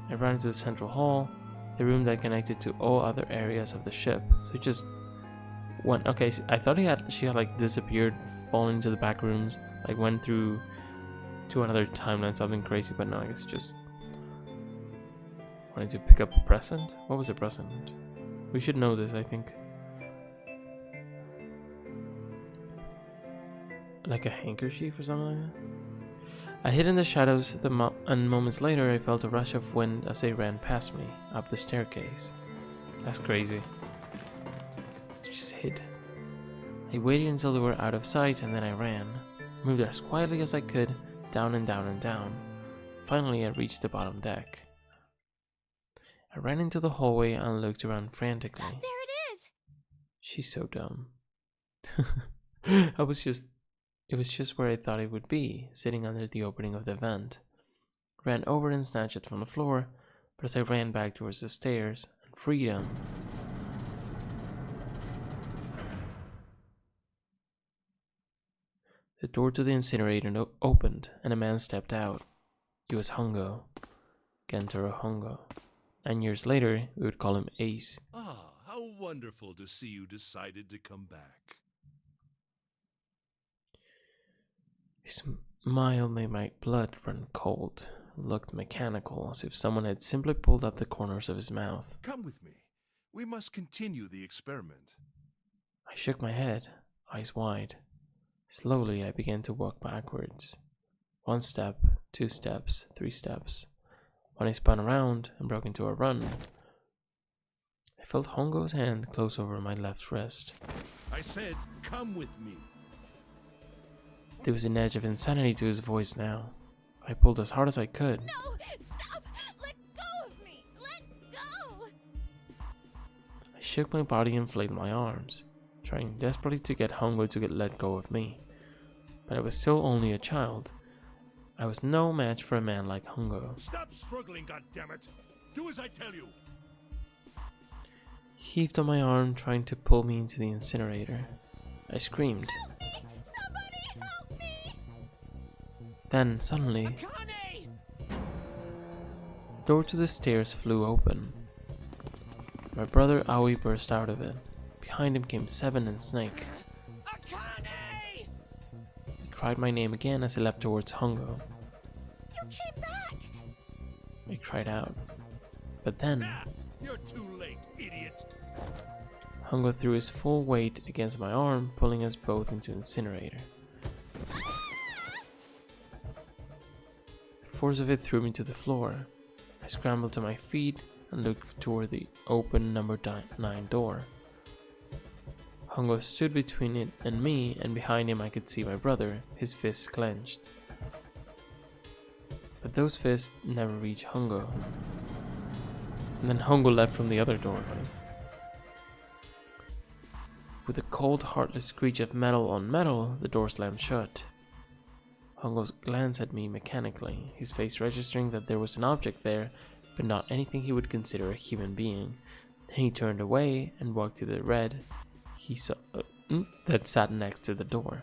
I ran into the central hall, the room that connected to all other areas of the ship. So it just went. Okay, I thought she had like disappeared, fallen into the back rooms, like went through to another timeline, something crazy, but no, I guess just wanted to pick up a present. What was a present? We should know this, I think. Like a handkerchief or something like that? I hid in the shadows, and moments later I felt a rush of wind as they ran past me, up the staircase. That's crazy. I just hid. I waited until they were out of sight, and then I ran. Moved as quietly as I could, down and down and down. Finally I reached the bottom deck. I ran into the hallway and looked around frantically. There it is! She's so dumb. It was just where I thought it would be, sitting under the opening of the vent. Ran over and snatched it from the floor, but as I ran back towards the stairs and freedom, the door to the incinerator opened and a man stepped out. He was Hongo, Gentaro Hongo. 9 years later, we would call him Ace. Ah, how wonderful to see you decided to come back. His smile made my blood run cold. Looked mechanical, as if someone had simply pulled up the corners of his mouth. Come with me. We must continue the experiment. I shook my head, eyes wide. Slowly, I began to walk backwards. 1 step, 2 steps, 3 steps. When I spun around and broke into a run, I felt Hongo's hand close over my left wrist. I said, come with me. There was an edge of insanity to his voice now. I pulled as hard as I could. No! Stop! Let go of me! Let go! I shook my body and flailed my arms, trying desperately to get Hongo to let go of me. But I was still only a child. I was no match for a man like Hongo. Stop struggling, goddammit! Do as I tell you! He heaved on my arm, trying to pull me into the incinerator. I screamed. Help me! Somebody help me! Then, suddenly, Akane! the door to the stairs flew open. My brother Aoi burst out of it. Behind him came Seven and Snake. Akane! He cried my name again as I leapt towards Hongo. You came back! I cried out. But then, You're too late, idiot! Hongo threw his full weight against my arm, pulling us both into the incinerator. The force of it threw me to the floor. I scrambled to my feet and looked toward the open number 9 door. Hongo stood between it and me, and behind him I could see my brother, his fists clenched. But those fists never reached Hongo. And then Hongo left from the other doorway. With a cold, heartless screech of metal on metal, the door slammed shut. Hongo glanced at me mechanically, his face registering that there was an object there, but not anything he would consider a human being. Then he turned away and walked to the red he saw that sat next to the door.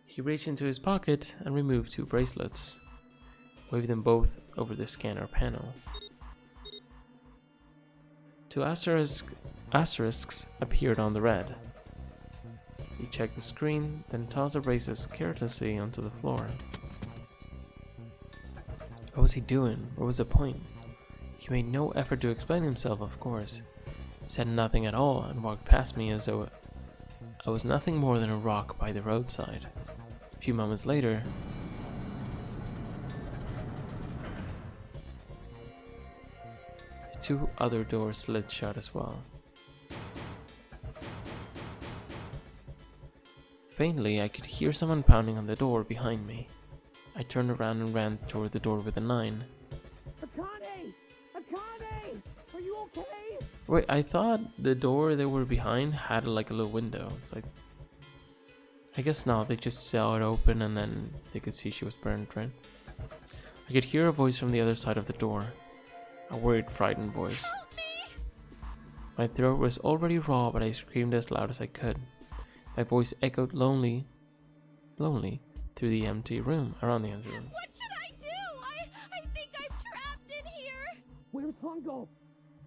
He reached into his pocket and removed 2 bracelets, waved them both over the scanner panel. 2 asterisks appeared on the red. He checked the screen, then tossed the bracelets carelessly onto the floor. What was he doing? What was the point? He made no effort to explain himself, of course. Said nothing at all and walked past me as though I was nothing more than a rock by the roadside. A few moments later, the 2 other doors slid shut as well. Faintly, I could hear someone pounding on the door behind me. I turned around and ran toward the door with a 9. Akane! Akane! Are you okay? Wait, I thought the door they were behind had like a little window. It's like, I guess not. They just saw it open and then they could see she was burned, right? I could hear a voice from the other side of the door. A worried, frightened voice. Help me! My throat was already raw, but I screamed as loud as I could. My voice echoed lonely through the empty room, around the empty room. What should I do? I think I'm trapped in here! Where's Hongo?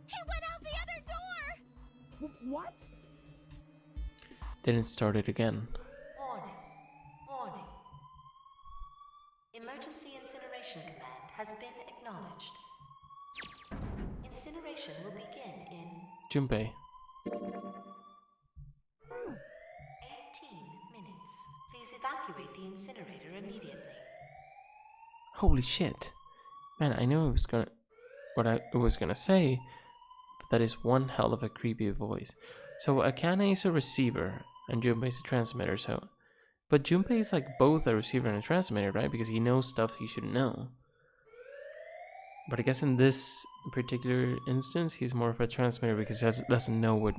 He went out the other door! What? Then it started again. Warning. Warning. Emergency incineration command has been acknowledged. Incineration will begin in Junpei. 18 minutes. Please evacuate the incinerator immediately. Holy shit. Man, I knew what I was gonna say, but that is one hell of a creepy voice. So Akane is a receiver and Junpei is a transmitter, but Junpei is like both a receiver and a transmitter, right? Because he knows stuff he shouldn't know. But I guess in this particular instance, he's more of a transmitter because he doesn't know what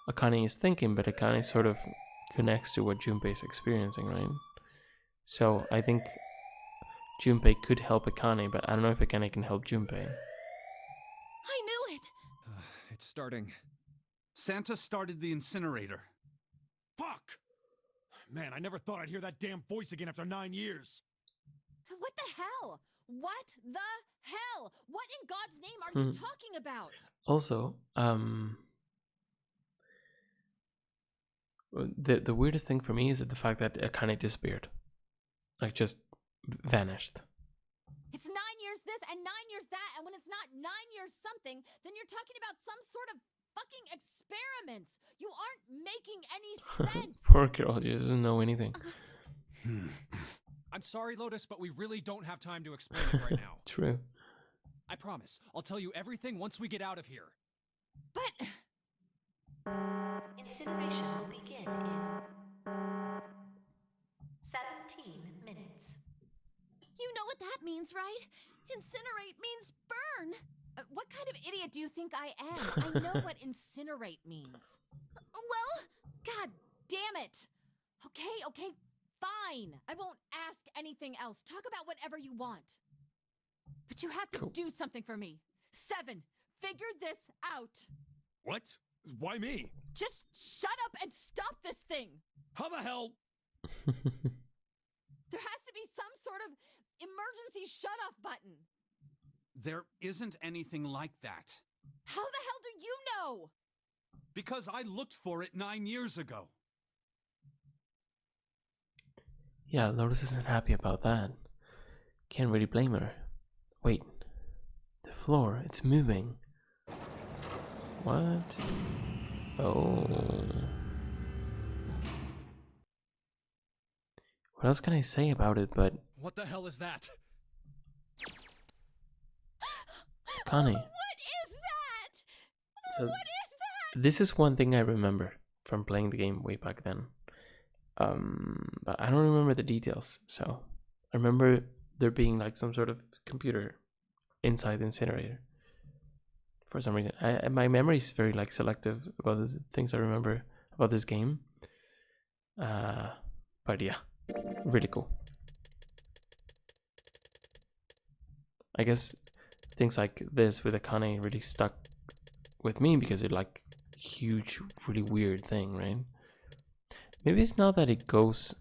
Akane is thinking, but Akane sort of connects to what Junpei is experiencing, right? So I think Junpei could help Akane, but I don't know if Akane can help Junpei. I knew it! It's starting. Santa started the incinerator. Fuck! Man, I never thought I'd hear that damn voice again after 9 years. What the hell? What the hell? What in God's name are you talking about? Also, the weirdest thing for me is that the fact that Akane disappeared, like just vanished. It's 9 years this and 9 years that, and when it's not 9 years something, then you're talking about some sort of fucking experiments. You aren't making any sense. Poor girl, she doesn't know anything. I'm sorry, Lotus, but we really don't have time to explain it right now. True. I promise. I'll tell you everything once we get out of here. But Incineration will begin in 17 minutes. you know what that means, right? Incinerate means burn. What kind of idiot do you think I am? I know what incinerate means. Well, god damn it. Okay, fine. I won't ask anything else. Talk about whatever you want. But you have to do something for me. 7, figure this out. What? Why me? Just shut up and stop this thing. How the hell? There has to be some sort of emergency shut-off button. There isn't anything like that. How the hell do you know? Because I looked for it 9 years ago. Yeah, Lotus isn't happy about that. Can't really blame her. Wait. The floor, it's moving. What? Oh. What else can I say about it but... What the hell is that? Akane. What is that? So, What is that? this is one thing I remember from playing the game way back then. But I don't remember the details. So, I remember there being like some sort of computer inside the incinerator. For some reason, my memory is very like selective about the things I remember about this game. But yeah, really cool. I guess things like this with Akane really stuck with me because it's like huge, really weird thing, right? Maybe it's not that it goes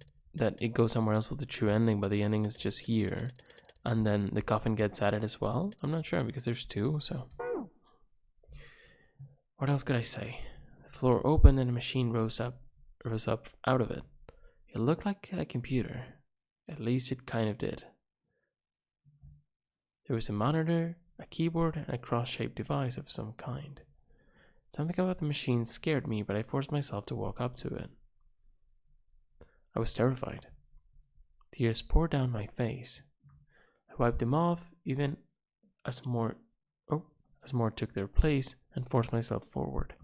somewhere else with the true ending, but the ending is just here, and then the coffin gets added as well. I'm not sure because there's 2, so. What else could I say? The floor opened and a machine rose up out of it. It looked like a computer. At least it kind of did. There was a monitor, a keyboard, and a cross-shaped device of some kind. Something about the machine scared me, but I forced myself to walk up to it. I was terrified. Tears poured down my face. I wiped them off, even as more took their place, and forced myself forward.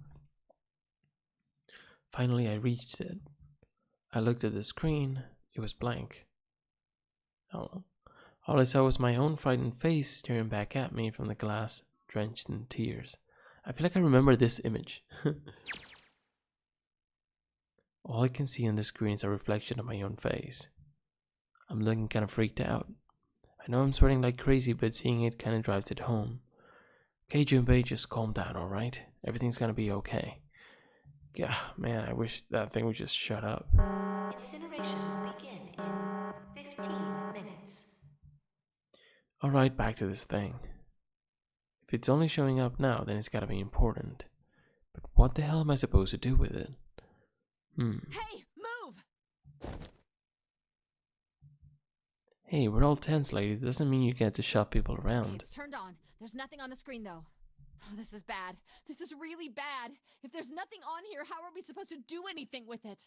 Finally, I reached it. I looked at the screen. It was blank. Oh, all I saw was my own frightened face staring back at me from the glass, drenched in tears. I feel like I remember this image. All I can see on the screen is a reflection of my own face. I'm looking kind of freaked out. I know I'm sweating like crazy, but seeing it kind of drives it home. Okay, Junpei, just calm down, alright? Everything's gonna be okay. Yeah, man, I wish that thing would just shut up. Incineration will begin in 15 minutes. Alright, back to this thing. If it's only showing up now, then it's gotta be important. But what the hell am I supposed to do with it? Hey, move! Hey, we're all tense, lady. It doesn't mean you get to shove people around. It's turned on. There's nothing on the screen, though. Oh, this is bad. This is really bad. If there's nothing on here, how are we supposed to do anything with it?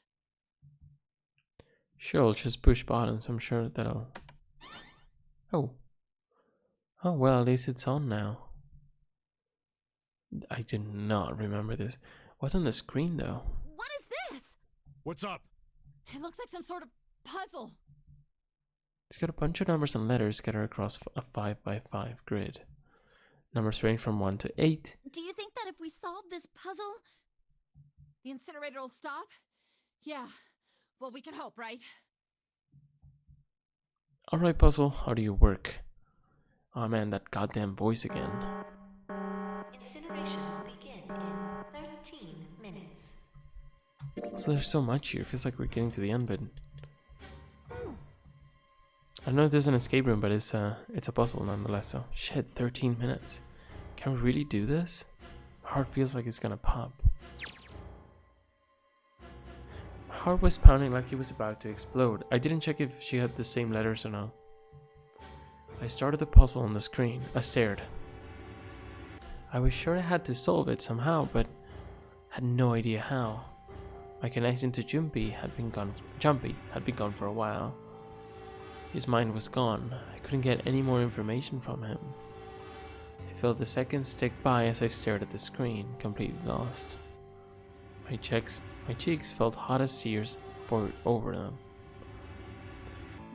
Sure, I'll just push buttons. I'm sure that'll... Oh. Oh, well, at least it's on now. I do not remember this. What's on the screen, though? What is this? What's up? It looks like some sort of puzzle. It's got a bunch of numbers and letters scattered across a 5x5 grid. Numbers range from 1 to 8. Do you think that if we solve this puzzle, the incinerator will stop? Yeah. Well, we can hope, right? Alright, puzzle, how do you work? Oh man, that goddamn voice again. Incineration will begin in 13 minutes. So there's so much here, it feels like we're getting to the end, but... I don't know if there's an escape room, but it's a puzzle nonetheless, so... Shit, 13 minutes. Can we really do this? My heart feels like it's gonna pop. My heart was pounding like it was about to explode. I didn't check if she had the same letters or not. I started the puzzle on the screen. I stared. I was sure I had to solve it somehow, but Had no idea how. My connection to Jumpy had been gone for a while. His mind was gone. I couldn't get any more information from him. I felt the seconds tick by as I stared at the screen, completely lost. My cheeks felt hot as tears poured over them.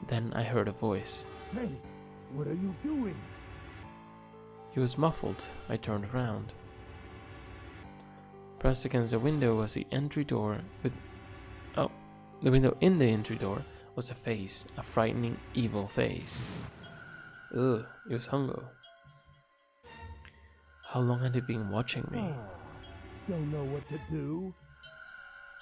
Then I heard a voice. Hey, what are you doing? He was muffled. I turned around. Pressed against the window was the entry door the window in the entry door was a face, a frightening, evil face. Ugh, it was Hongo. How long had he been watching me? Don't know what to do.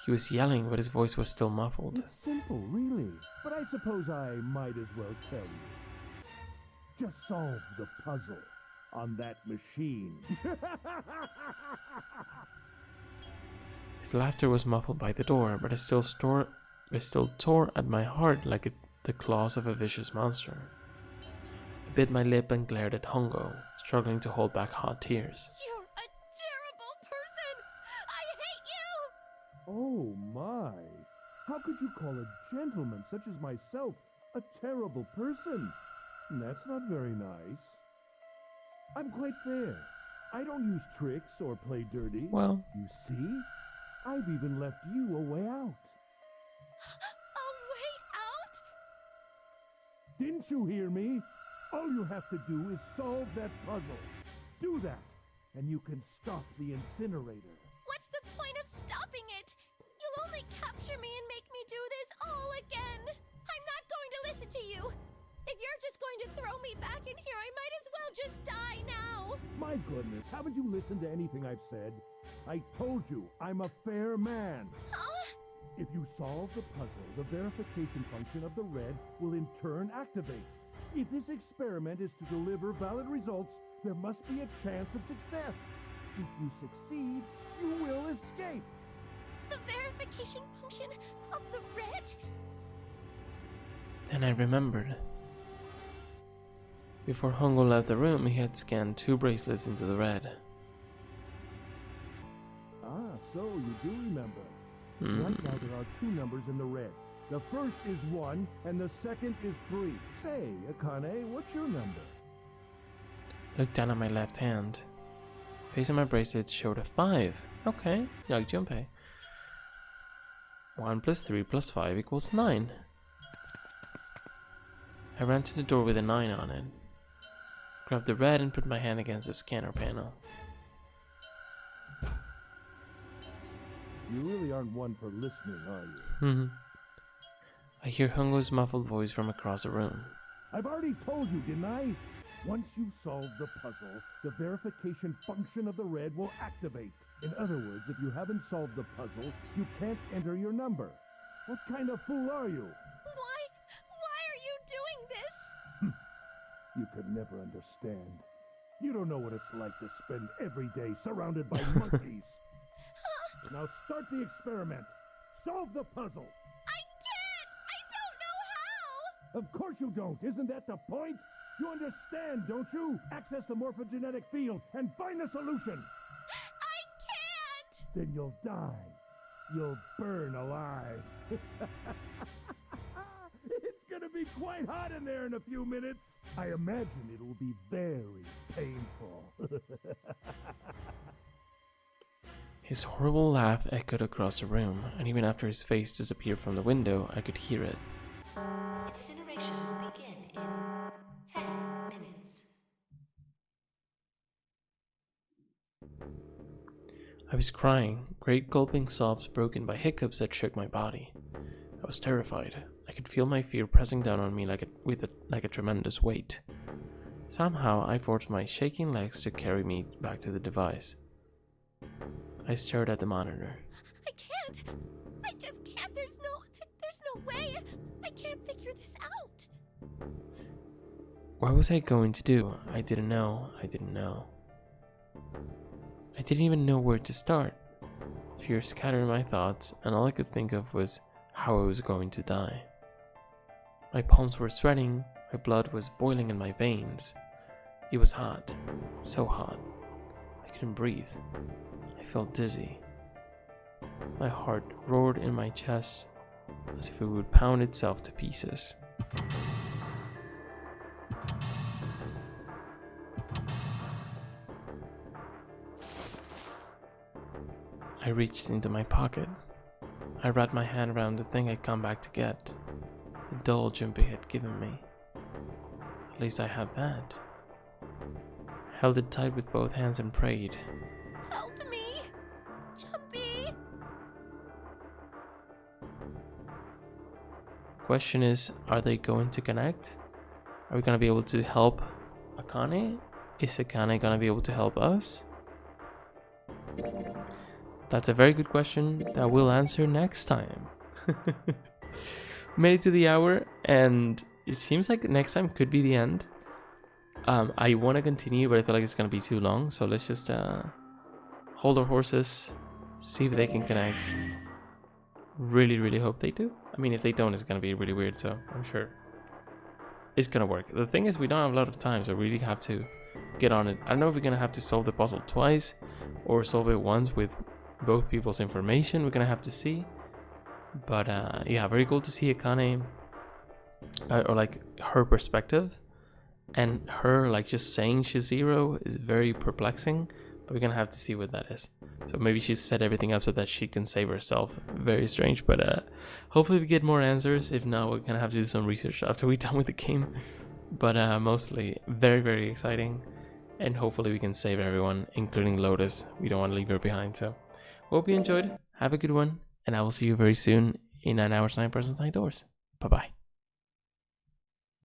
He was yelling, but his voice was still muffled. It's simple, really. But I suppose I might as well tell you. Just solve the puzzle on that machine. His laughter was muffled by the door, but it still tore at my heart like the claws of a vicious monster. I bit my lip and glared at Hongo, struggling to hold back hot tears. You're a terrible person! I hate you! Oh my! How could you call a gentleman such as myself a terrible person? That's not very nice. I'm quite fair. I don't use tricks or play dirty. Well, you see? I've even left you a way out. A way out? Didn't you hear me? All you have to do is solve that puzzle. Do that, and you can stop the incinerator. What's the point of stopping it? You'll only capture me and make me do this all again. I'm not going to listen to you. If you're just going to throw me back in here, I might as well just die now. My goodness, haven't you listened to anything I've said? I told you, I'm a fair man. Huh? If you solve the puzzle, the verification function of the red will in turn activate. If this experiment is to deliver valid results, there must be a chance of success. If you succeed, you will escape. The verification function of the red? Then I remembered. Before Hongo left the room, he had scanned 2 bracelets into the red. Ah, so you do remember. Right now there are 2 numbers in the red. The first is 1, and the second is 3. Say, Akane, what's your number? Looked down at my left hand. Facing my bracelet showed a 5. Okay, like Junpei. 1 plus 3 plus 5 equals 9. I ran to the door with a 9 on it. Grabbed the red and put my hand against the scanner panel. You really aren't one for listening, are you? I hear Hongo's muffled voice from across the room. I've already told you, didn't I? Once you solve the puzzle, the verification function of the red will activate. In other words, if you haven't solved the puzzle, you can't enter your number. What kind of fool are you? Why are you doing this? You could never understand. You don't know what it's like to spend every day surrounded by monkeys. Now start the experiment. Solve the puzzle. I can't! I don't know how! Of course you don't. Isn't that the point? You understand, don't you? Access the morphogenetic field and find the solution. I can't! Then you'll die. You'll burn alive. It's gonna be quite hot in there in a few minutes. I imagine it will be very painful. His horrible laugh echoed across the room, and even after his face disappeared from the window, I could hear it. Incineration will begin in 10 minutes. I was crying, great gulping sobs broken by hiccups that shook my body. I was terrified. I could feel my fear pressing down on me like a tremendous weight. Somehow, I forced my shaking legs to carry me back to the device. I stared at the monitor. I can't! I just can't! There's no way! I can't figure this out! What was I going to do? I didn't know. I didn't even know where to start. Fear scattered my thoughts, and all I could think of was how I was going to die. My palms were sweating, my blood was boiling in my veins. It was hot, so hot. I couldn't breathe. I felt dizzy. My heart roared in my chest as if it would pound itself to pieces. I reached into my pocket. I wrapped my hand around the thing I'd come back to get. The doll Junpei had given me. At least I had that. I held it tight with both hands and prayed. Help me! Jumpy! Question is, are they going to connect? Are we going to be able to help Akane? Is Akane going to be able to help us? That's a very good question that we'll answer next time. Made it to the hour, and it seems like next time could be the end. I want to continue, but I feel like it's going to be too long, so let's just hold our horses, see if they can connect. Really, really hope they do. I mean, if they don't, it's going to be really weird, so I'm sure it's going to work. The thing is, we don't have a lot of time, so we really have to get on it. I don't know if we're going to have to solve the puzzle twice or solve it once with both people's information. We're going to have to see. But yeah, very cool to see Akane, or like her perspective. And her like just saying she's zero is very perplexing. But we're going to have to see what that is. So maybe she's set everything up so that she can save herself. Very strange, but hopefully we get more answers. If not, we're gonna have to do some research after we're done with the game. But mostly very, very exciting. And hopefully we can save everyone, including Lotus. We don't want to leave her behind. So hope you enjoyed. Have a good one. And I will see you very soon in 9 hours, 9 persons, 9 doors. Bye-bye.